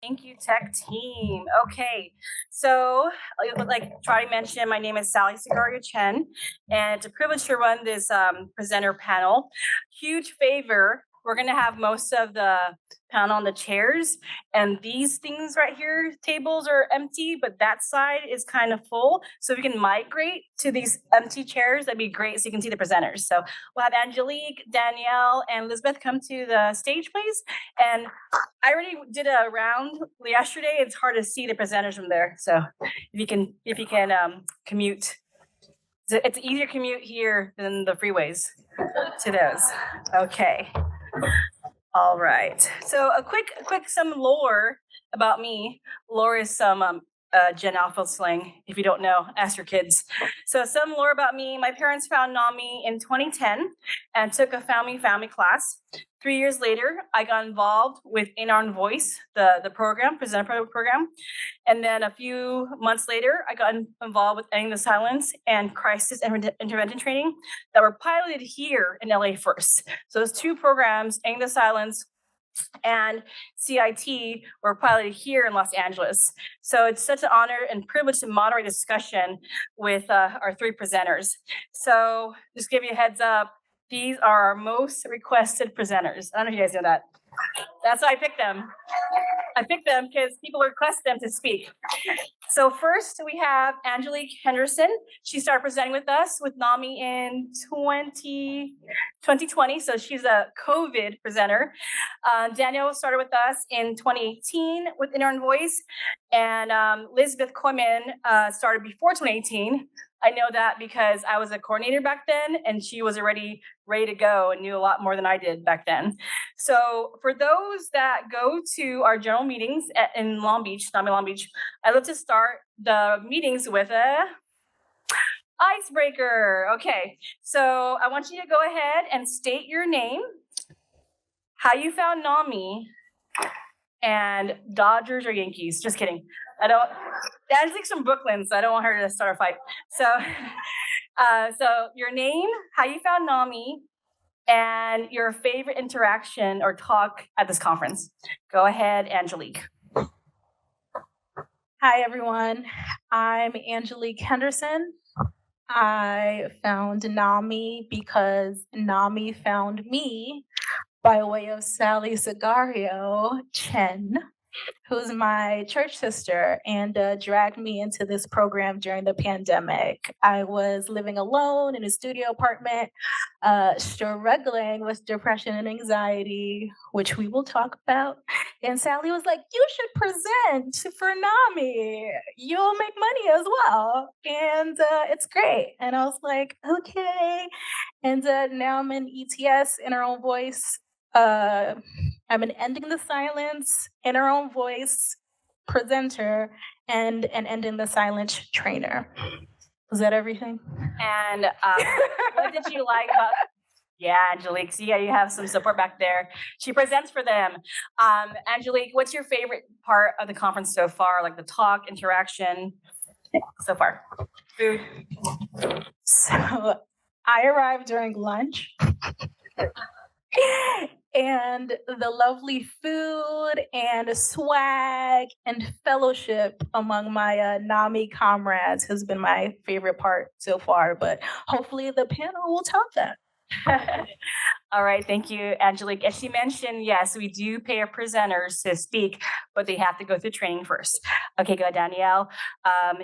Thank you, tech team. Okay, so like Trotty mentioned, my name is Sally Sagario Chen, and it's a privilege to run this presenter panel. Huge favor. We're gonna have most of the panel on the chairs, and these things right here, tables are empty, but that side is kind of full. So if we can migrate to these empty chairs, that'd be great. So you can see the presenters. So we'll have Angelique, Danielle, and Lisbeth come to the stage, please. And I already did a round yesterday. It's hard to see the presenters from there. So if you can commute, it's an easier commute here than the freeways to those. Okay. All right. So a quick some lore about me. Lore is some Gen Alpha slang. If you don't know, ask your kids. So some lore about me. My parents found NAMI in 2010 and took a family class. 3 years later, I got involved with In Our Own Voice, the program, presenter program. And then a few months later, I got involved with Ending the Silence and Crisis Intervention Training that were piloted here in LA first. So those two programs, Ending the Silence and CIT, were piloted here in Los Angeles. So it's such an honor and privilege to moderate discussion with our three presenters. So just give you a heads up, these are our most requested presenters. I don't know if you guys know that. That's why I picked them. I picked them because people request them to speak. So first we have Angelique Henderson. She started presenting with us with NAMI in 2020. So she's a COVID presenter. Danielle started with us in 2018 with In Our Own Voice. And Lisbeth Colman started before 2018. I know that because I was a coordinator back then and she was already ready to go and knew a lot more than I did back then. So for those that go to our general meetings in Long Beach, NAMI Long Beach, I love to start the meetings with a icebreaker. Okay, so I want you to go ahead and state your name, how you found NAMI, and Dodgers or Yankees. Just kidding. Angelique's from Brooklyn, so I don't want her to start a fight. So, so your name, how you found NAMI, and your favorite interaction or talk at this conference. Go ahead, Angelique. Hi, everyone. I'm Angelique Henderson. I found NAMI because NAMI found me by way of Sally Sagario Chen, who's my church sister and dragged me into this program during the pandemic. I was living alone in a studio apartment, struggling with depression and anxiety, which we will talk about. And Sally was like, you should present for NAMI. You'll make money as well. And it's great. And I was like, okay. And now I'm in ETS, In Our Own Voice. I'm an Ending the Silence, In Our Own Voice presenter, and an Ending the Silence trainer. Was that everything? And what did you like about? Yeah, Angelique. So yeah, you have some support back there. She presents for them. Angelique, what's your favorite part of the conference so far? Like the talk, interaction, so far? Food. So I arrived during lunch. And the lovely food and swag and fellowship among my NAMI comrades has been my favorite part so far, but hopefully the panel will top that. All right, thank you, Angelique. As she mentioned, yes, we do pay our presenters to speak, but they have to go through training first. Okay, go ahead, Danielle.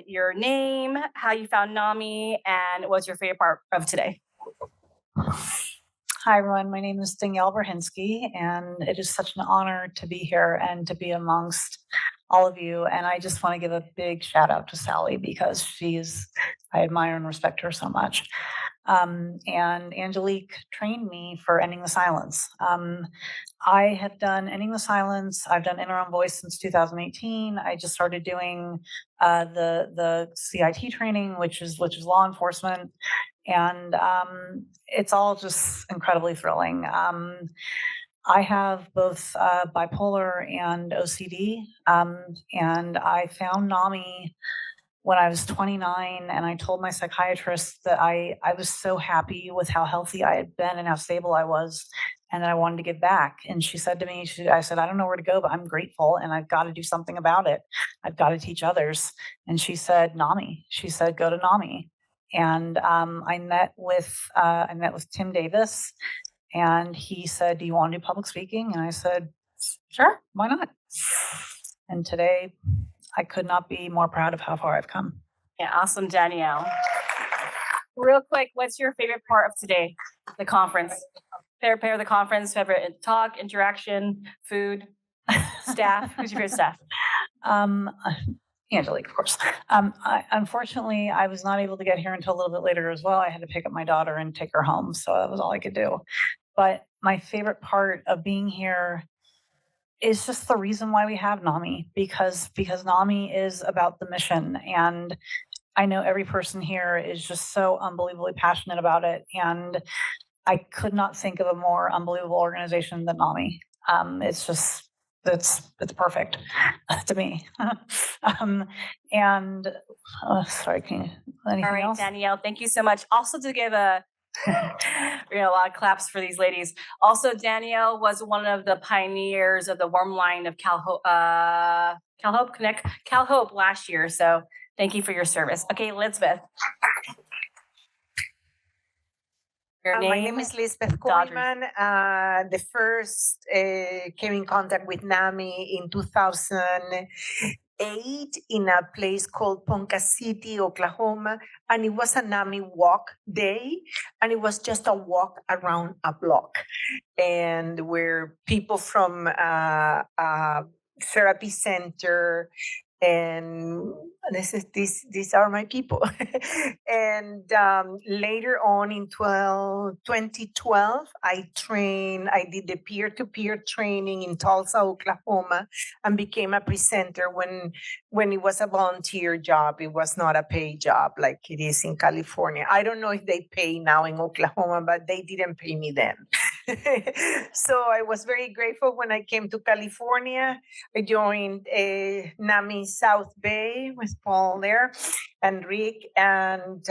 Your name, how you found NAMI, and what's your favorite part of today? Hi, everyone. My name is Danielle Brahinsky, and it is such an honor to be here and to be amongst all of you. And I just want to give a big shout out to Sally because I admire and respect her so much. And Angelique trained me for Ending the Silence. I have done Ending the Silence. I've done In Our Own Voice since 2018. I just started doing the CIT training, which is law enforcement. And it's all just incredibly thrilling. I have both bipolar and OCD, and I found NAMI when I was 29, and I told my psychiatrist that I was so happy with how healthy I had been and how stable I was, and that I wanted to give back. And she said to me, I said, I don't know where to go, but I'm grateful and I've got to do something about it. I've got to teach others. And she said, NAMI. She said, go to NAMI. And I met with Tim Davis, and he said, do you want to do public speaking? And I said, sure, why not? And today I could not be more proud of how far I've come. Yeah, awesome, Danielle. Real quick, what's your favorite part of today, the conference? Favorite part of the conference, favorite talk, interaction, food, staff? Who's your favorite staff? Angelique, of course. Unfortunately, I was not able to get here until a little bit later as well. I had to pick up my daughter and take her home, so that was all I could do. But my favorite part of being here is just the reason why we have NAMI, because NAMI is about the mission, and I know every person here is just so unbelievably passionate about it, and I could not think of a more unbelievable organization than NAMI. It's perfect to me. Sorry, can you, anything All right, else? Danielle, thank you so much. Also to give a a lot of claps for these ladies. Also, Danielle was one of the pioneers of the warm line of Cal Hope last year. So thank you for your service. Okay, Lisbeth. My name is Lisbeth Colman. The first came in contact with NAMI in 2008 in a place called Ponca City, Oklahoma, and it was a NAMI walk day, and it was just a walk around a block, and where people from therapy center, and these are my people. And later on in 2012, I did the peer-to-peer training in Tulsa, Oklahoma, and became a presenter when it was a volunteer job. It was not a paid job like it is in California. I don't know if they pay now in Oklahoma, but they didn't pay me then. So I was very grateful when I came to California. I joined NAMI South Bay with Paul there and Rick, and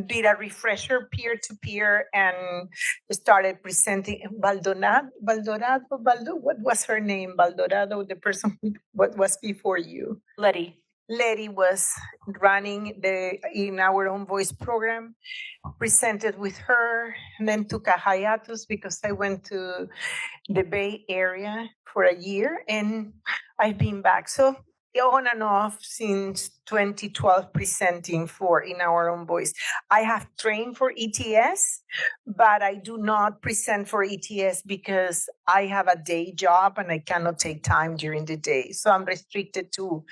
did a refresher peer-to-peer and started presenting. What was her name? Baldorado, the person what was before you? Letty was running in our own voice program, presented with her, and then took a hiatus because I went to the Bay Area for a year, and I've been back. So on and off since 2012 presenting in our own voice. I have trained for ETS, but I do not present for ETS because I have a day job and I cannot take time during the day. So I'm restricted to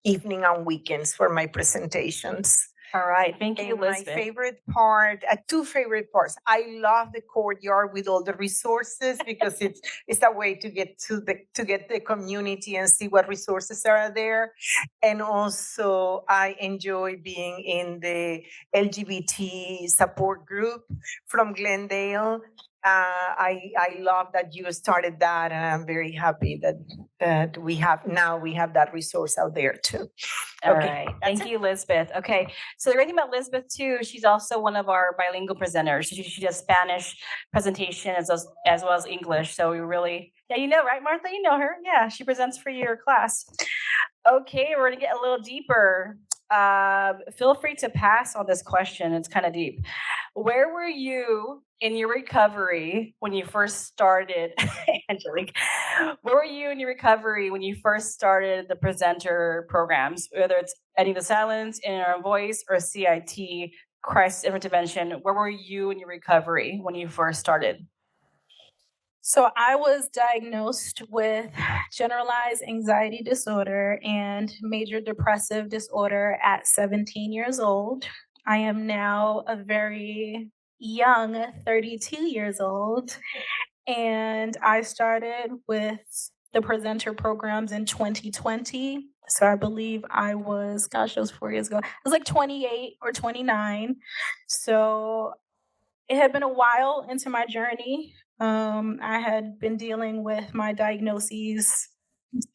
evening and weekends for my presentations. All right, thank you, Lisbeth. My favorite part, two favorite parts. I love the courtyard with all the resources because it's a way to get to the community and see what resources are there. And also, I enjoy being in the LGBT support group from Glendale. I love that you started that, and I'm very happy that we have that resource out there too. All right. Thank you, Lisbeth. Okay. So the great thing about Lisbeth too, she's also one of our bilingual presenters. She does Spanish presentation as well as English. So we really, you know, right, Martha? You know her. Yeah, she presents for your class. Okay, we're gonna get a little deeper. Feel free to pass on this question. It's kind of deep. Where were you in your recovery when you first started, Angelique? Where were you in your recovery when you first started the presenter programs, whether it's Ending the Silence, In Our Voice, or CIT, Crisis Intervention? Where were you in your recovery when you first started? So I was diagnosed with generalized anxiety disorder and major depressive disorder at 17 years old. I am now a very young 32 years old, and I started with the presenter programs in 2020. So I believe I was, gosh, it was 4 years ago. I was like 28 or 29. So it had been a while into my journey. I had been dealing with my diagnoses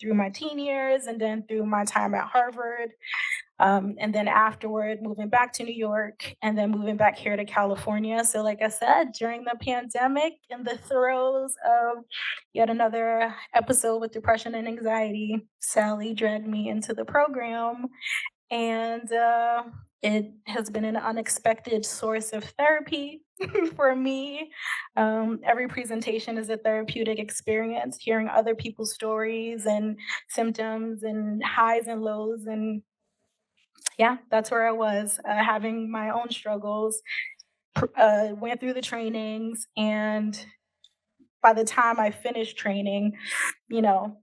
through my teen years and then through my time at Harvard. And then afterward, moving back to New York and then moving back here to California. So, like I said, during the pandemic, in the throes of yet another episode with depression and anxiety, Sally dragged me into the program. And it has been an unexpected source of therapy for me. Every presentation is a therapeutic experience, hearing other people's stories and symptoms and highs and lows. And yeah, that's where I was, having my own struggles, went through the trainings. And by the time I finished training, you know,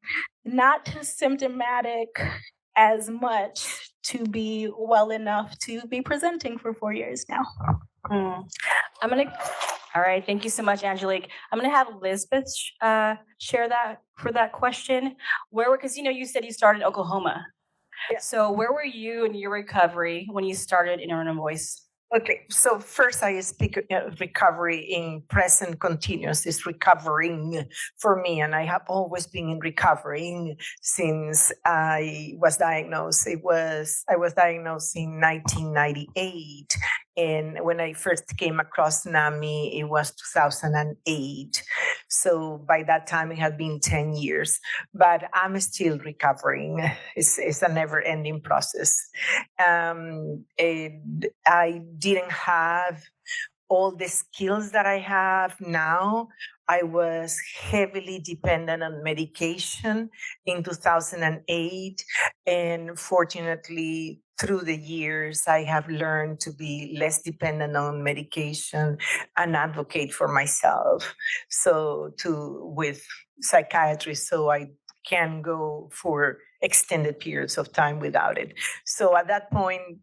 not symptomatic as much to be well enough to be presenting for 4 years now. All right, thank you so much, Angelique. I'm gonna have Lisbeth share that for that question. Because you said you started in Oklahoma. Yeah. So where were you in your recovery when you started Inner Voice? Okay, so first I speak recovery in present continuous. Is recovering for me, and I have always been in recovering since I was diagnosed. I was diagnosed in 1998, and when I first came across NAMI, it was 2008. So by that time, it had been 10 years, but I'm still recovering. It's a never-ending process. I didn't have all the skills that I have now. I was heavily dependent on medication in 2008. And fortunately, through the years, I have learned to be less dependent on medication and advocate for myself. With psychiatrists, so I can go for extended periods of time without it. So at that point,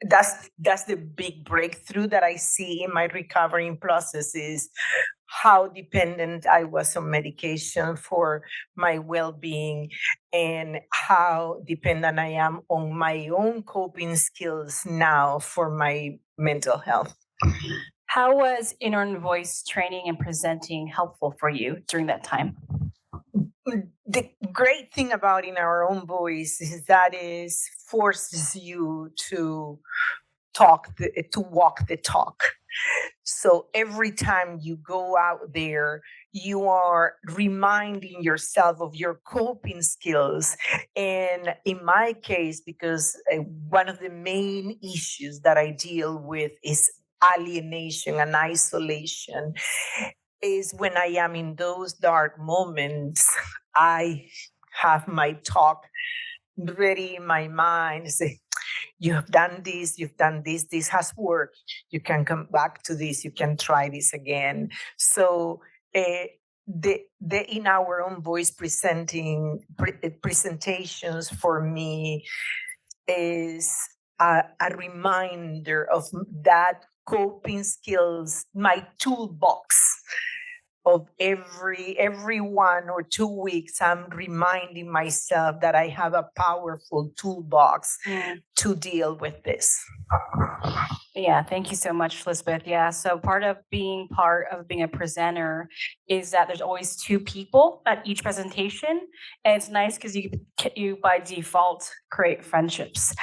that's the big breakthrough that I see in my recovering process, is how dependent I was on medication for my well-being and how dependent I am on my own coping skills now for my mental health. How was Inner Voice training and presenting helpful for you during that time? The great thing about In Our Own Voice is that it forces you to walk the talk. So every time you go out there, you are reminding yourself of your coping skills. And in my case, because one of the main issues that I deal with is alienation and isolation, is when I am in those dark moments, I have my talk ready in my mind. Say, you have done this, this has worked. You can come back to this, you can try this again. So the In Our Own Voice presentations for me is a reminder of that coping skills, my toolbox of every 1 or 2 weeks. I'm reminding myself that I have a powerful toolbox to deal with this. Yeah, thank you so much, Lisbeth. Yeah, so part of being a presenter is that there's always 2 people at each presentation, and it's nice because you by default create friendships.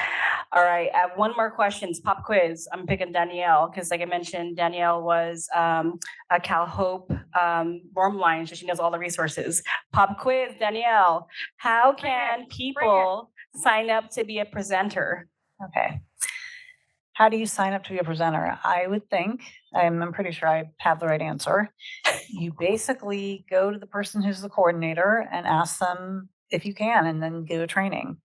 All right, I have one more question. It's pop quiz. I'm picking Danielle because, like I mentioned, Danielle was a Cal Hope Warm Line, so she knows all the resources. Pop quiz, Danielle. How can people sign up to be a presenter? Okay. How do you sign up to be a presenter? I would think, I'm pretty sure I have the right answer. You basically go to the person who's the coordinator and ask them if you can, and then do a training.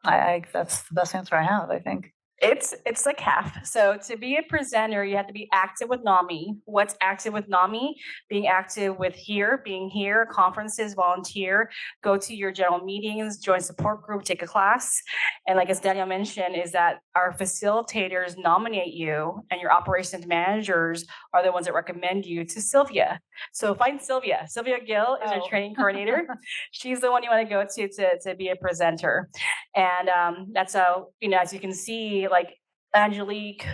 That's the best answer I have, I think. It's like half. So to be a presenter, you have to be active with NAMI. What's active with NAMI? Being active with being here, conferences, volunteer, go to your general meetings, join support group, take a class. And like as Danielle mentioned, is that our facilitators nominate you, and your operations managers are the ones that recommend you to Sylvia. So find Sylvia. Sylvia Gill is our training coordinator. She's the one you want to go to be a presenter. And that's how, as you can see, like Angelique,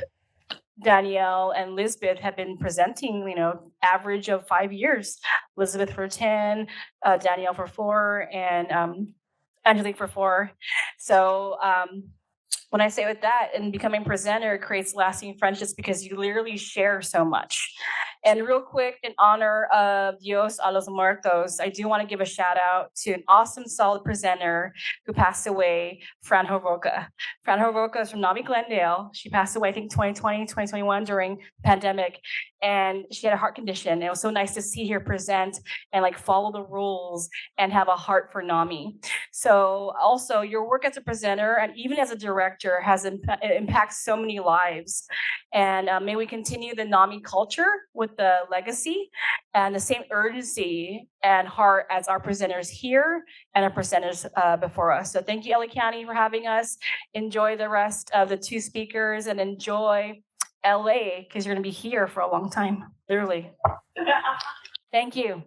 Danielle, and Lisbeth have been presenting, average of 5 years. Lisbeth for 10, Danielle for 4, and Angelique for 4. So when I say with that, and becoming a presenter creates lasting friendships because you literally share so much. And real quick, in honor of Dios a los Muertos, I do want to give a shout out to an awesome, solid presenter who passed away, Fran Horoka. Fran Horoka is from NAMI Glendale. She passed away, I think, 2020, 2021 during the pandemic. And she had a heart condition. It was so nice to see her present and like follow the rules and have a heart for NAMI. So also your work as a presenter and even as a director has impacts so many lives. And may we continue the NAMI culture with the legacy and the same urgency and heart as our presenters here and our presenters before us. So thank you, LA County, for having us. Enjoy the rest of the 2 speakers and enjoy LA because you're going to be here for a long time, literally. Thank you.